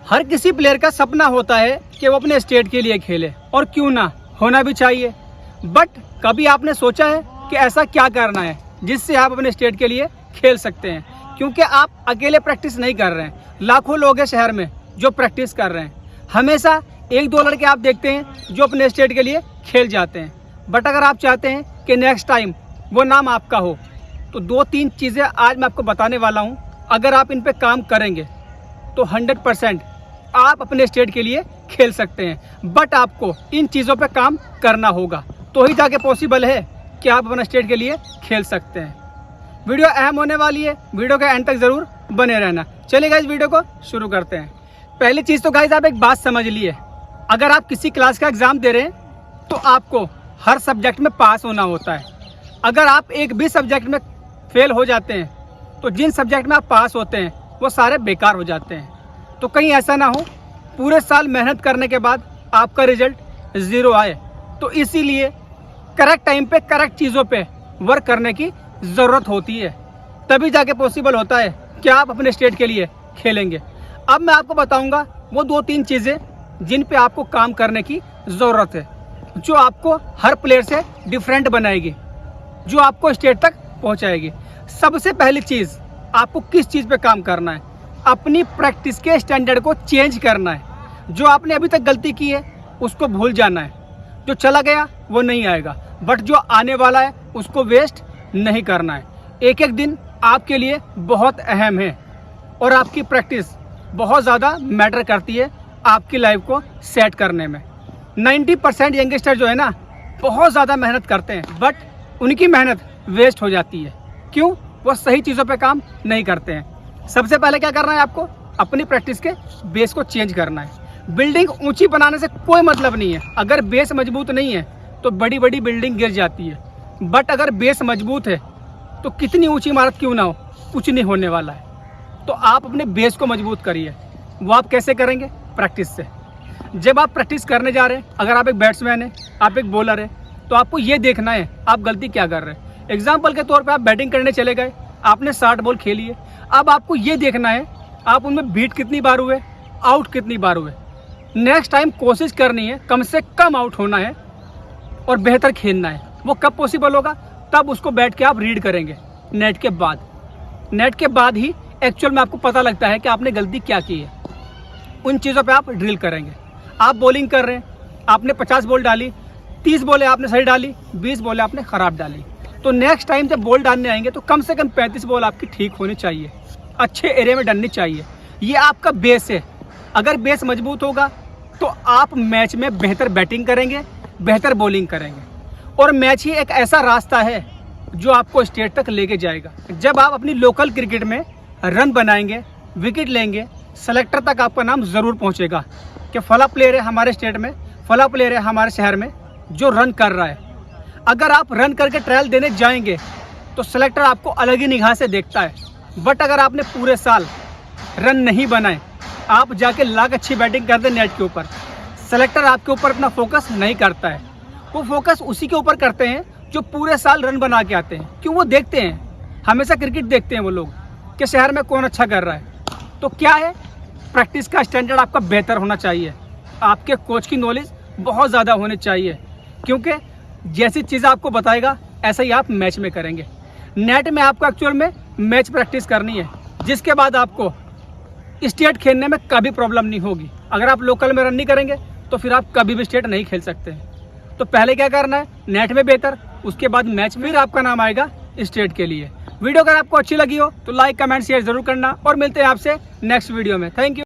हर किसी प्लेयर का सपना होता है कि वो अपने स्टेट के लिए खेले, और क्यों ना, होना भी चाहिए। बट कभी आपने सोचा है कि ऐसा क्या करना है जिससे आप अपने स्टेट के लिए खेल सकते हैं? क्योंकि आप अकेले प्रैक्टिस नहीं कर रहे हैं, लाखों लोग हैं शहर में जो प्रैक्टिस कर रहे हैं। हमेशा एक दो लड़के आप देखते हैं जो अपने स्टेट के लिए खेल जाते हैं। बट अगर आप चाहते हैं कि नेक्स्ट टाइम वो नाम आपका हो, तो 2-3 चीज़ें आज मैं आपको बताने वाला हूँ। अगर आप इन पे काम करेंगे तो 100% आप अपने स्टेट के लिए खेल सकते हैं। बट आपको इन चीज़ों पे काम करना होगा, तो ही जाके पॉसिबल है कि आप अपना स्टेट के लिए खेल सकते हैं। वीडियो अहम होने वाली है, वीडियो के एंड तक ज़रूर बने रहना। चलिए गाइस, वीडियो को शुरू करते हैं। पहली चीज़ तो गाइस, आप एक बात समझ लिए, अगर आप किसी क्लास का एग्ज़ाम दे रहे हैं तो आपको हर सब्जेक्ट में पास होना होता है। अगर आप एक भी सब्जेक्ट में फेल हो जाते हैं तो जिन सब्जेक्ट में आप पास होते हैं वो सारे बेकार हो जाते हैं। तो कहीं ऐसा ना हो पूरे साल मेहनत करने के बाद आपका रिजल्ट 0 आए। तो इसीलिए करेक्ट टाइम पे करेक्ट चीज़ों पे वर्क करने की ज़रूरत होती है, तभी जाके पॉसिबल होता है कि आप अपने स्टेट के लिए खेलेंगे। अब मैं आपको बताऊंगा वो 2-3 चीज़ें जिन पे आपको काम करने की ज़रूरत है, जो आपको हर प्लेयर से डिफरेंट बनाएगी, जो आपको स्टेट तक पहुंचाएगी। सबसे पहली चीज़, आपको किस चीज़ पे काम करना है? अपनी प्रैक्टिस के स्टैंडर्ड को चेंज करना है। जो आपने अभी तक गलती की है उसको भूल जाना है। जो चला गया वो नहीं आएगा, बट जो आने वाला है उसको वेस्ट नहीं करना है। एक एक दिन आपके लिए बहुत अहम है और आपकी प्रैक्टिस बहुत ज़्यादा मैटर करती है आपकी लाइफ को सेट करने में। 90% यंगस्टर जो है ना, बहुत ज़्यादा मेहनत करते हैं, बट उनकी मेहनत वेस्ट हो जाती है। क्यों? वो सही चीज़ों पे काम नहीं करते हैं। सबसे पहले क्या करना है आपको? अपनी प्रैक्टिस के बेस को चेंज करना है। बिल्डिंग ऊंची बनाने से कोई मतलब नहीं है, अगर बेस मजबूत नहीं है तो बड़ी बड़ी बिल्डिंग गिर जाती है। बट अगर बेस मजबूत है तो कितनी ऊंची इमारत क्यों ना हो, कुछ नहीं होने वाला है। तो आप अपने बेस को मजबूत करिए। वो आप कैसे करेंगे? प्रैक्टिस से। जब आप प्रैक्टिस करने जा रहे हैं, अगर आप एक बैट्समैन हैं, आप एक बॉलर हैं, तो आपको ये देखना है आप गलती क्या कर रहे हैं। एग्जाम्पल के तौर पे आप बैटिंग करने चले गए, आपने 60 बॉल खेली है। अब आपको ये देखना है आप उनमें बीट कितनी बार हुए, आउट कितनी बार हुए। नेक्स्ट टाइम कोशिश करनी है कम से कम आउट होना है और बेहतर खेलना है। वो कब पॉसिबल होगा? तब उसको बैठ के आप रीड करेंगे नेट के बाद। नेट के बाद ही एक्चुअल में आपको पता लगता है कि आपने गलती क्या की है। उन चीज़ों पे आप ड्रिल करेंगे। आप बॉलिंग कर रहे हैं, आपने 50 बॉल डाली, 30 बॉलें आपने सही डाली, 20 बॉलें आपने ख़राब डाली। तो नेक्स्ट टाइम जब बॉल डालने आएंगे तो कम से कम 35 बॉल आपकी ठीक होनी चाहिए, अच्छे एरिया में डलनी चाहिए। ये आपका बेस है। अगर बेस मजबूत होगा तो आप मैच में बेहतर बैटिंग करेंगे, बेहतर बॉलिंग करेंगे, और मैच ही एक ऐसा रास्ता है जो आपको स्टेट तक लेके जाएगा। जब आप अपनी लोकल क्रिकेट में रन बनाएंगे, विकेट लेंगे, सेलेक्टर तक आपका नाम ज़रूर पहुंचेगा कि फला प्लेयर है हमारे स्टेट में, फला प्लेयर है हमारे शहर में जो रन कर रहा है। अगर आप रन करके ट्रायल देने जाएंगे तो सेलेक्टर आपको अलग ही निगाह से देखता है। बट अगर आपने पूरे साल रन नहीं बनाए, आप जाके लाख अच्छी बैटिंग कर दें नेट के ऊपर, सेलेक्टर आपके ऊपर अपना फोकस नहीं करता है। वो फोकस उसी के ऊपर करते हैं जो पूरे साल रन बना के आते हैं। क्यों? वो देखते हैं, हमेशा क्रिकेट देखते हैं वो लोग कि शहर में कौन अच्छा कर रहा है। तो क्या है, प्रैक्टिस का स्टैंडर्ड आपका बेहतर होना चाहिए, आपके कोच की नॉलेज बहुत ज़्यादा होनी चाहिए, क्योंकि जैसी चीज़ आपको बताएगा ऐसा ही आप मैच में करेंगे। नेट में आपको एक्चुअल में मैच प्रैक्टिस करनी है, जिसके बाद आपको स्टेट खेलने में कभी प्रॉब्लम नहीं होगी। अगर आप लोकल में रन नहीं करेंगे तो फिर आप कभी भी स्टेट नहीं खेल सकते। तो पहले क्या करना है? नेट में बेहतर, उसके बाद मैच में, फिर आपका नाम आएगा स्टेट के लिए। वीडियो अगर आपको अच्छी लगी हो तो लाइक, कमेंट, शेयर जरूर करना, और मिलते हैं आपसे नेक्स्ट वीडियो में। Thank you.